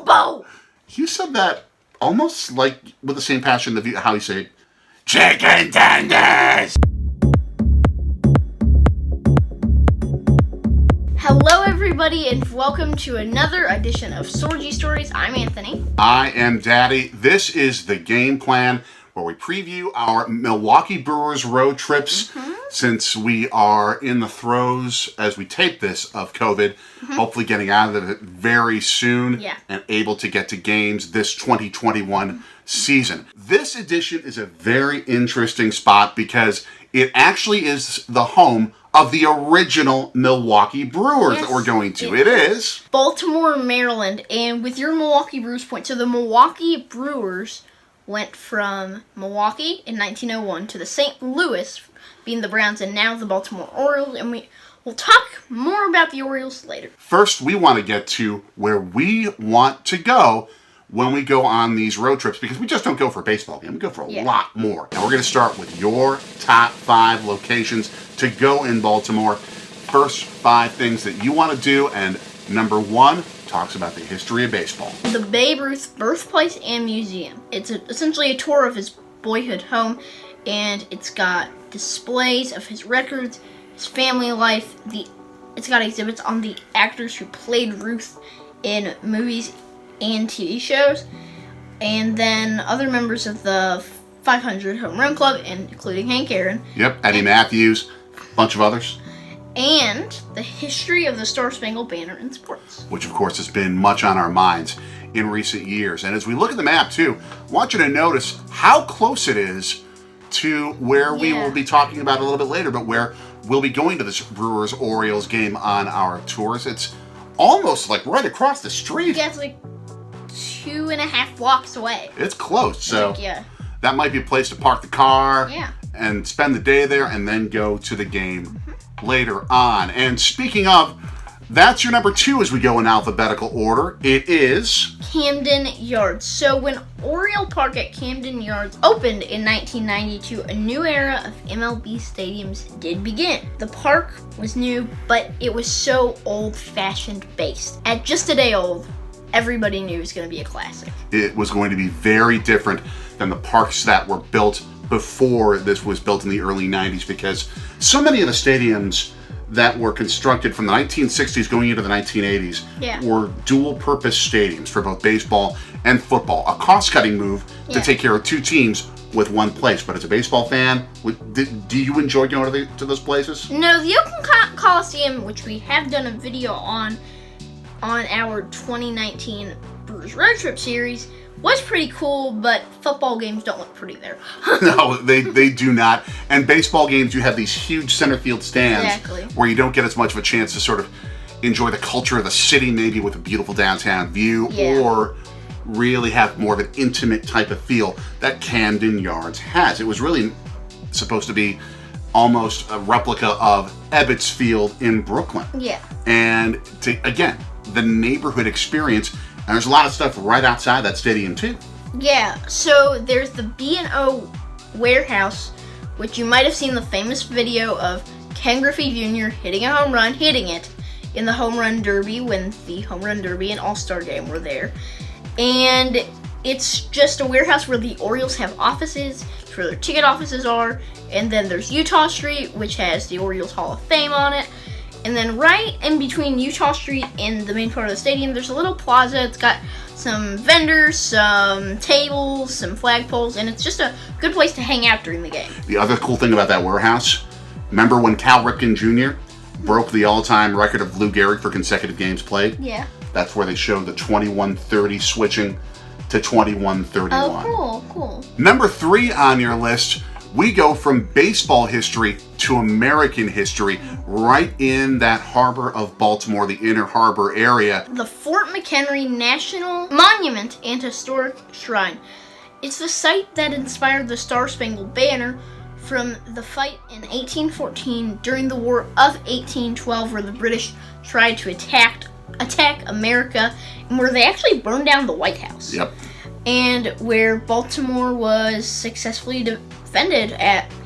Bobo! You said that almost like with the same passion of how you say, chicken tenders! Hello everybody and welcome to another edition of Sorgy Stories. I'm Anthony. I am Daddy. This is the game plan where we preview our Milwaukee Brewers road trips since we are in the throes, as we tape this, of COVID. Hopefully getting out of it very soon and able to get to games this 2021 season. This edition is a very interesting spot because it actually is the home of the original Milwaukee Brewers that we're going to. It is Baltimore, Maryland, and with your Milwaukee Brewers point, so the Milwaukee Brewers went from Milwaukee in 1901 to the St. Louis, being the Browns, and now the Baltimore Orioles, and we'll talk more about the Orioles later. First, we want to get to where we want to go when we go on these road trips, because we just don't go for a baseball game. We go for a lot more. Now, we're going to start with your top 5 locations to go in Baltimore. First 5 things that you want to do, and number 1 talks about the history of baseball. The Babe Ruth Birthplace and Museum. It's essentially a tour of his boyhood home, and it's got displays of his records, his family life. It's got exhibits on the actors who played Ruth in movies and TV shows, and then other members of the 500 Home Run Club, including Hank Aaron. Yep, Eddie Matthews, a bunch of others. And the history of the Star-Spangled Banner in sports. Which, of course, has been much on our minds in recent years. And as we look at the map, too, I want you to notice how close it is to where we will be talking about a little bit later, but where we'll be going to this Brewers-Orioles game on our tours. It's almost like right across the street. Yeah, it's like 2.5 blocks away. It's close, so that might be a place to park the car and spend the day there and then go to the game later on. And speaking of, that's your number 2 as we go in alphabetical order. It is Camden Yards. So when Oriole Park at Camden Yards opened in 1992, a new era of MLB stadiums did begin. The park was new, but it was so old-fashioned based. At just a day old, everybody knew it was going to be a classic. It was going to be very different than the parks that were built before this was built in the early 90s, because so many of the stadiums that were constructed from the 1960s going into the 1980s were dual-purpose stadiums for both baseball and football. A cost-cutting move to take care of 2 teams with one place. But as a baseball fan, do you enjoy going to those places? No, the Oakland Coliseum, which we have done a video on our 2019 Brewers Road Trip series, was pretty cool, but football games don't look pretty there. No, they do not. And baseball games, you have these huge center field stands where you don't get as much of a chance to sort of enjoy the culture of the city, maybe with a beautiful downtown view, or really have more of an intimate type of feel that Camden Yards has. It was really supposed to be almost a replica of Ebbets Field in Brooklyn. And again, the neighborhood experience. And there's a lot of stuff right outside that stadium, too. Yeah, so there's the B&O warehouse, which you might have seen the famous video of Ken Griffey Jr. hitting a home run, hitting it in the Home Run Derby when the Home Run Derby and All-Star Game were there. And it's just a warehouse where the Orioles have offices, where their ticket offices are. And then there's Utah Street, which has the Orioles Hall of Fame on it. And then right in between Utah Street and the main part of the stadium, there's a little plaza. It's got some vendors, some tables, some flagpoles, and it's just a good place to hang out during the game. The other cool thing about that warehouse, remember when Cal Ripken Jr. broke the all-time record of Lou Gehrig for consecutive games played? Yeah. That's where they showed the 21-30 switching to 21-31. Oh, cool. Number 3 on your list, we go from baseball history to American history right in that harbor of Baltimore, the Inner Harbor area. The Fort McHenry National Monument and Historic Shrine. It's the site that inspired the Star-Spangled Banner from the fight in 1814 during the War of 1812, where the British tried to attack America, and where they actually burned down the White House. And where Baltimore was successfully defended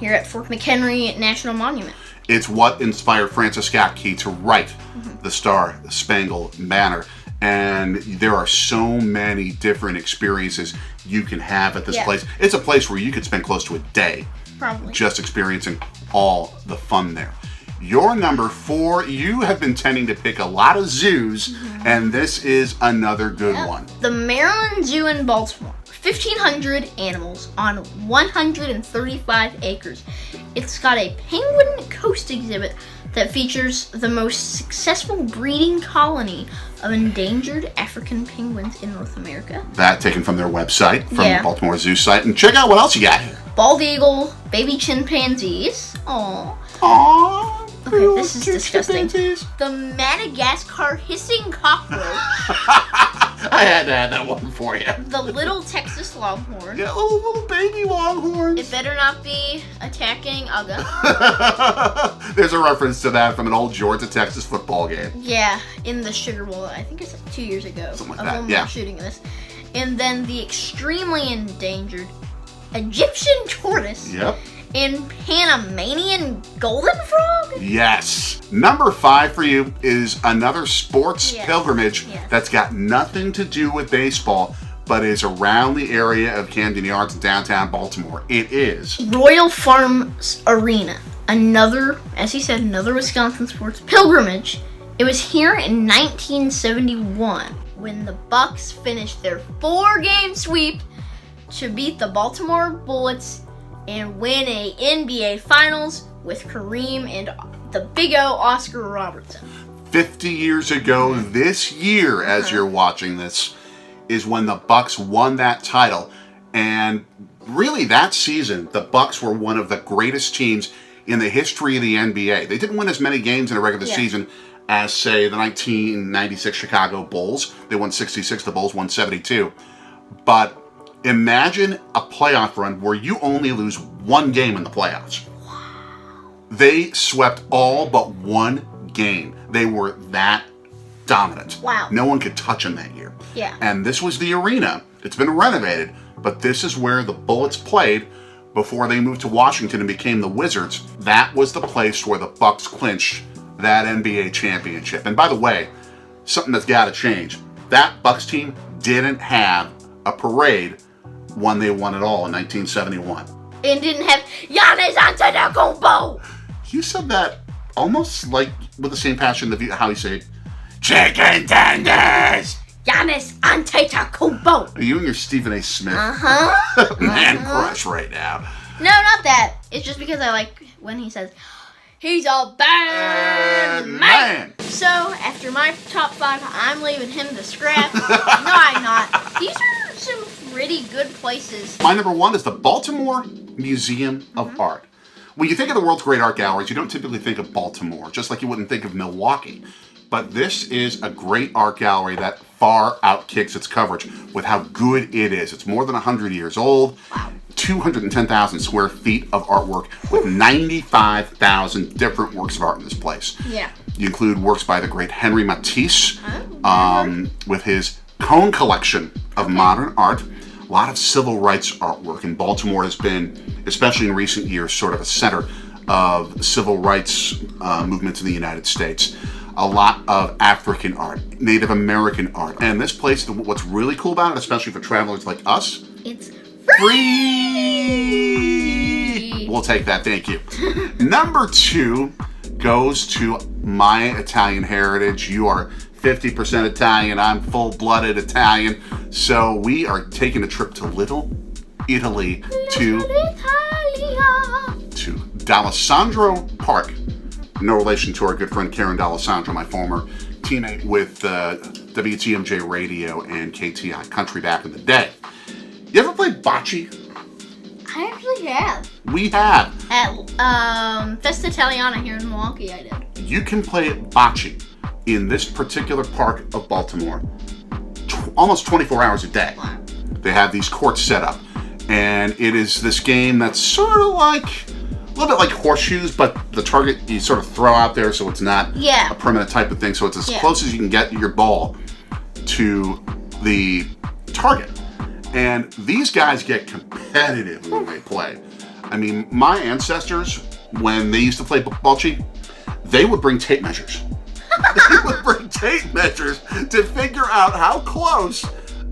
here at Fort McHenry National Monument. It's what inspired Francis Scott Key to write the Star-Spangled Banner. And there are so many different experiences you can have at this place. It's a place where you could spend close to a day just experiencing all the fun there. Your number 4, you have been tending to pick a lot of zoos, and this is another good one. The Maryland Zoo in Baltimore. 1,500 animals on 135 acres. It's got a penguin coast exhibit that features the most successful breeding colony of endangered African penguins in North America. That taken from their website, from the Baltimore Zoo site. And check out what else you got here. Bald eagle, baby chimpanzees. Aww. Aww. Okay, this is disgusting. The Madagascar hissing cockroach. I had to add that one for you. The little Texas longhorn. Yeah, little baby longhorns. It better not be attacking Uga. There's a reference to that from an old Georgia, Texas football game. Yeah, in the Sugar Bowl. I think it's like 2 years ago. Something like that, shooting this. And then the extremely endangered Egyptian tortoise. Yep. And Panamanian golden frog? Yes. Number 5 for you is another sports pilgrimage that's got nothing to do with baseball, but is around the area of Camden Yards in downtown Baltimore. It is Royal Farms Arena. Another, as he said, another Wisconsin sports pilgrimage. It was here in 1971 when the Bucks finished their 4-game sweep to beat the Baltimore Bullets and win a NBA Finals with Kareem and the Big O Oscar Robertson. 50 years ago this year, as you're watching this, is when the Bucks won that title. And really that season, the Bucks were one of the greatest teams in the history of the NBA. They didn't win as many games in a regular season as, say, the 1996 Chicago Bulls. They won 66, the Bulls won 72. But imagine a playoff run where you only lose one game in the playoffs. Wow. They swept all but one game. They were that dominant. Wow. No one could touch them that year. Yeah. And this was the arena. It's been renovated, but this is where the Bullets played before they moved to Washington and became the Wizards. That was the place where the Bucks clinched that NBA championship. And by the way, something that's got to change. That Bucks team didn't have a parade when they won it all in 1971. And didn't have Giannis Antetokounmpo. You said that almost like with the same passion of how you say chicken tenders. Giannis Antetokounmpo. Are you and your Stephen A. Smith man crush right now? No, not that. It's just because I like when he says, he's a bad man. So, after my top 5, I'm leaving him to scrap. No, I'm not. These are some pretty good places. My number 1 is the Baltimore Museum of Art. When you think of the world's great art galleries, you don't typically think of Baltimore, just like you wouldn't think of Milwaukee. But this is a great art gallery that far outkicks its coverage with how good it is. It's more than 100 years old. Wow. 210,000 square feet of artwork with 95,000 different works of art in this place. Yeah. You include works by the great Henry Matisse with his Cone collection of modern art. A lot of civil rights artwork. And Baltimore has been, especially in recent years, sort of a center of civil rights movements in the United States. A lot of African art, Native American art. And this place, what's really cool about it, especially for travelers like us, it's free! We'll take that, thank you. Number 2 goes to my Italian heritage. You are 50% Italian, I'm full-blooded Italian. So we are taking a trip to Little Italy to D'Alessandro Park. No relation to our good friend Karen D'Alessandro, my former teammate with WTMJ Radio and KTI Country back in the day. You ever played bocce? I actually have. We have. At Festa Italiana here in Milwaukee, I did. You can play bocce in this particular part of Baltimore almost 24 hours a day. Wow. They have these courts set up. And it is this game that's sort of like a little bit like horseshoes, but the target you sort of throw out there so it's not a permanent type of thing. So it's as close as you can get your ball to the target. And these guys get competitive when they play. I mean, my ancestors, when they used to play bocce, they would bring tape measures. They would bring tape tape measures to figure out how close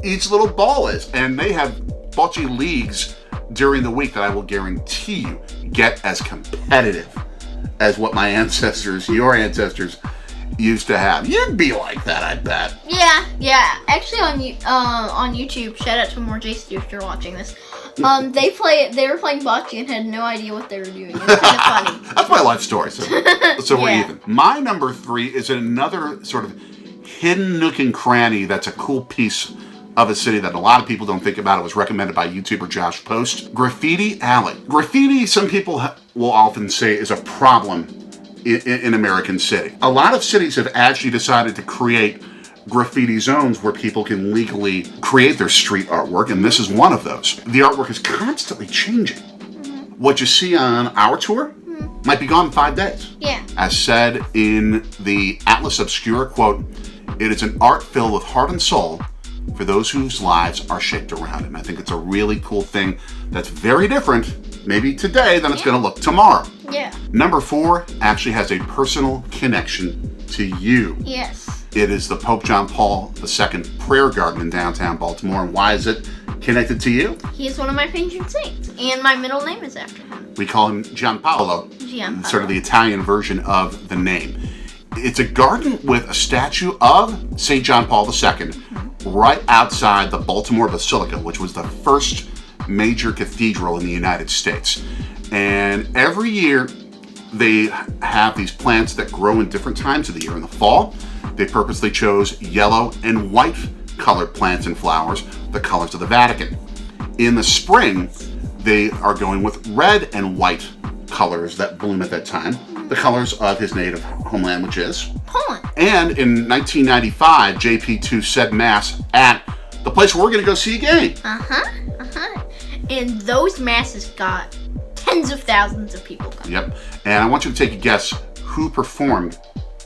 each little ball is. And they have bocce leagues during the week that I will guarantee you get as competitive as what my ancestors, your ancestors, used to have. You'd be like that, I bet. Yeah. Actually, on YouTube, shout out to more Jason if you're watching this. They were playing bocce and had no idea what they were doing. It was kind of funny. That's my life story. So we're even. My number 3 is another sort of hidden nook and cranny that's a cool piece of a city that a lot of people don't think about. It was recommended by YouTuber Josh Post. Graffiti Alley. Graffiti, some people will often say, is a problem in American city. A lot of cities have actually decided to create graffiti zones where people can legally create their street artwork, and this is one of those. The artwork is constantly changing. What you see on our tour might be gone in 5 days. Yeah. As said in the Atlas Obscura quote, it is an art filled with heart and soul for those whose lives are shaped around it. And I think it's a really cool thing that's very different, maybe today, than it's going to look tomorrow. Yeah. Number 4 actually has a personal connection to you. Yes. It is the Pope John Paul II Prayer Garden in downtown Baltimore. And why is it connected to you? He is one of my patron saints, and my middle name is after him. We call him Gianpaolo. Sort of the Italian version of the name. It's a garden with a statue of St. John Paul II right outside the Baltimore Basilica, which was the first major cathedral in the United States. And every year they have these plants that grow in different times of the year. In the fall, they purposely chose yellow and white colored plants and flowers, the colors of the Vatican. In the spring, they are going with red and white colors that bloom at that time, the colors of his native homeland, which is Poland. And in 1995, JP2 said mass at the place where we're going to go see a game. And those masses got tens of thousands of people coming. Yep. And I want you to take a guess who performed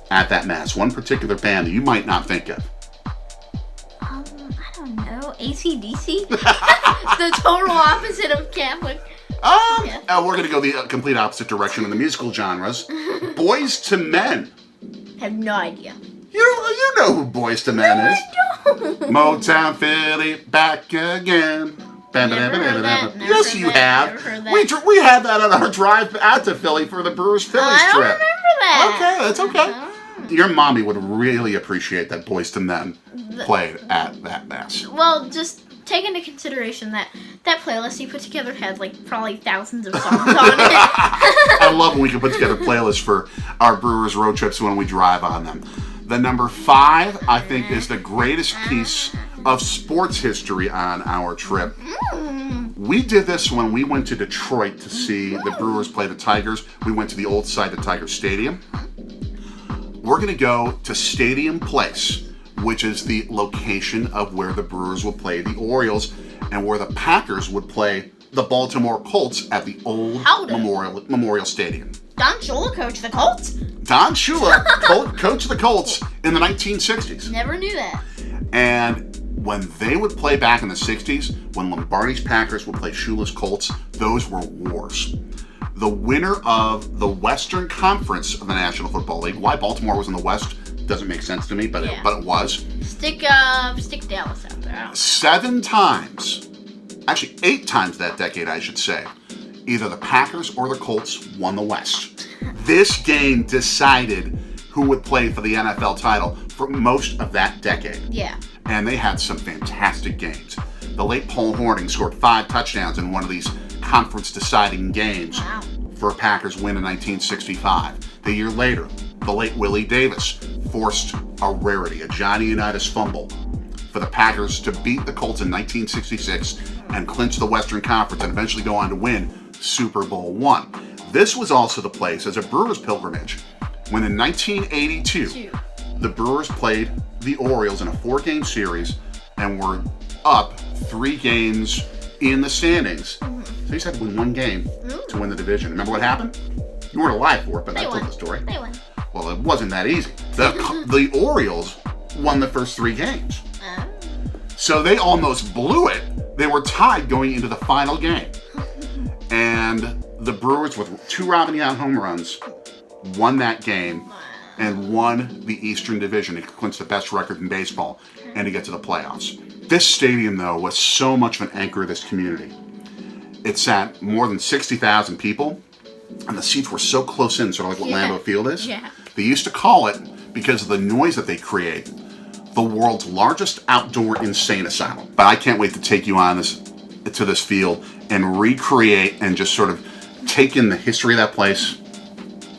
at that mass. One particular band that you might not think of. I don't know. AC/DC? The total opposite of Catholic. We're going to go the complete opposite direction in the musical genres. Boys to Men. I have no idea. You know who Boys to Men is. I don't. Motown Philly, back again. Yes, you have. We had that on our drive out to Philly for the Brewers-Phillies I don't trip. remember that. Okay, that's okay. Your mommy would really appreciate that Boys to Men played at that mass. Well, just take into consideration that playlist you put together has probably thousands of songs on it. I love when we can put together playlists for our Brewers road trips when we drive on them. The number 5, I think, is the greatest piece of sports history on our trip. We did this when we went to Detroit to see the Brewers play the Tigers. We went to the old site of Tiger Stadium. We're going to go to Stadium Place, which is the location of where the Brewers will play the Orioles and where the Packers would play the Baltimore Colts at the old Memorial Stadium. Don Shula coached the Colts? Don Shula coached the Colts in the 1960s. Never knew that. And when they would play back in the 60s, when Lombardi's Packers would play Shula's Colts, those were wars. The winner of the Western Conference of the National Football League, why Baltimore was in the West doesn't make sense to me, but it was. Stick Dallas out there. 7 times, actually 8 times that decade, I should say, either the Packers or the Colts won the West. This game decided who would play for the NFL title for most of that decade. Yeah. And they had some fantastic games. The late Paul Hornung scored 5 touchdowns in one of these conference-deciding games for a Packers win in 1965. The year later, the late Willie Davis forced a rarity, a Johnny Unitas fumble, for the Packers to beat the Colts in 1966 and clinch the Western Conference and eventually go on to win Super Bowl I. This was also the place as a Brewers pilgrimage when in 1982 the Brewers played the Orioles in a 4-game series and were up 3 games in the standings. So you just had to win 1 game to win the division. Remember what happened? You weren't alive for it, but I told the story. They won. Well, it wasn't that easy. The Orioles won the first 3 games. So they almost blew it. They were tied going into the final game. And the Brewers, with 2 Robin Yount home runs, won that game and won the Eastern Division. It clinched the best record in baseball and to get to the playoffs. This stadium, though, was so much of an anchor of this community. It sat more than 60,000 people, and the seats were so close in, sort of like what Lambeau Field is. Yeah. They used to call it, because of the noise that they create, the world's largest outdoor insane asylum. But I can't wait to take you on to this field and recreate and just sort of take in the history of that place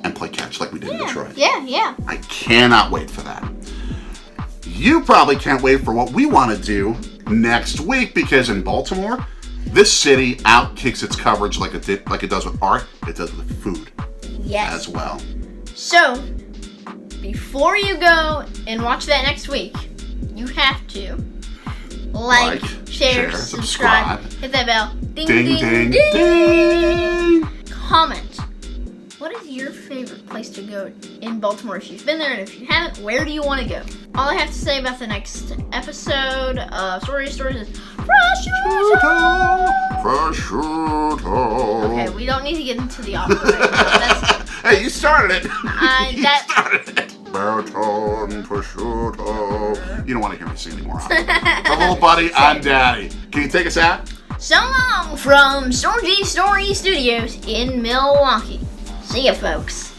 and play catch like we did in Detroit. Yeah. I cannot wait for that. You probably can't wait for what we want to do next week, because in Baltimore, this city outkicks its coverage like it does with art, it does with food as well. So, before you go and watch that next week, you have to like, share, subscribe, hit that bell, ding, ding, ding. Comment. What is your favorite place to go in Baltimore if you've been there, and if you haven't, where do you want to go? All I have to say about the next episode of Stories is prosciutto. Okay, we don't need to get into the opera right now. Hey, you started it. You started it. Prosciutto. You don't want to hear me sing anymore. For little buddy, I'm Daddy. Can you take us out? So long from Storgy Story Studios in Milwaukee. See ya, folks.